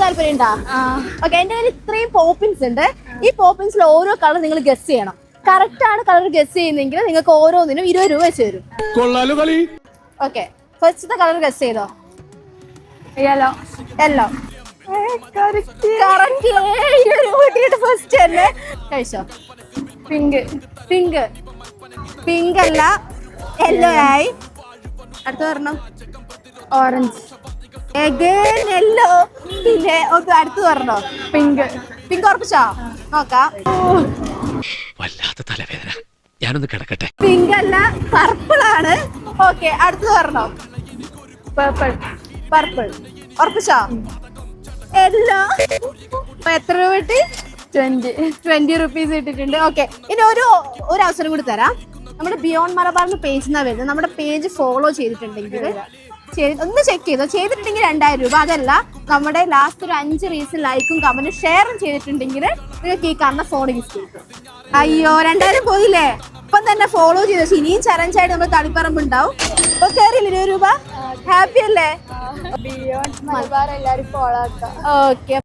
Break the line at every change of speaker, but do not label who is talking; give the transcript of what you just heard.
താല്പര്യം ഉണ്ടോ? ഓക്കെ, എന്റെ കയ്യിൽ ഇത്രയും പോപ്പിൻസ് ഉണ്ട്. ഈ പോപ്പിൻസിൽ ഓരോ കളർ നിങ്ങൾ ഗസ് ചെയ്യണം. കറക്റ്റ് ആണ് കളർ ഗസ് ചെയ്യുന്നെങ്കിൽ നിങ്ങൾക്ക് ഓരോന്നിനും 20 രൂപ വെച്ച് തരും. ഓക്കെ, ഫസ്റ്റത്തെ കളർ ഗസ് ചെയ്തോ? യെല്ലോ. Yellow correct. 20 രൂപ കിട്ടിയിട്ട് ഫസ്റ്റ് തന്നെ കഴിച്ചോ. പിങ്ക്. പിങ്ക്. പിങ്ക് അല്ല, യെല്ലോ ആയി. അടുത്ത പറഞ്ഞോ. ഓറഞ്ച്. യെല്ലോ. പിന്നെ അടുത്ത് പറഞ്ഞോ. പിങ്ക്. പിങ്ക് ഉറപ്പിച്ചോ? നോക്കാം.
വല്ലാത്ത തലവേദന, ഞാനൊന്ന് കിടക്കട്ടെ.
പിങ്ക് അല്ല, പർപ്പിൾ ആണ്. ഓക്കെ, അടുത്ത് പറഞ്ഞോ. പർപ്പിൾ. പർപ്പിൾ ഉറപ്പിച്ചോ? യെല്ലോ. എത്ര രൂപ കിട്ടി? 20 റുപ്പീസ് ഇട്ടിട്ടുണ്ട്. ഓക്കെ, ഇനി ഒരു അവസരം കൂടി തരാം. നമ്മുടെ ബിയോണ്ട് മലബാറിന്റെ പേജിൽ വരുന്നത്. നമ്മുടെ പേജ് ഫോളോ ചെയ്തിട്ടുണ്ടെങ്കിൽ ഒന്ന് ചെക്ക് ചെയ്തോ. ചെയ്തിട്ടുണ്ടെങ്കിൽ 2000 രൂപ. അതല്ല, നമ്മുടെ ലാസ്റ്റ് ഒരു 5 റീൽസ് ലൈക്കും കമന്റും ഷെയറും ചെയ്തിട്ടുണ്ടെങ്കിൽ നിങ്ങൾക്ക് ഈ കാണുന്ന ഫോൺ ഗിഫ്റ്റ് കിട്ടും. അയ്യോ, 2000 പോയില്ലേ? ഇപ്പം തന്നെ ഫോളോ ചെയ്തു. ഇനിയും ചലഞ്ചായിട്ട് നമ്മൾ തളിപ്പറമ്പ് ഉണ്ടാവും. അപ്പൊ കയറിയില്ല 20 രൂപ. ഹാപ്പി അല്ലേ? ബിയോണ്ട് മലബാർ എല്ലാവരും ഫോളോ ആക്കാം. ഓക്കെ.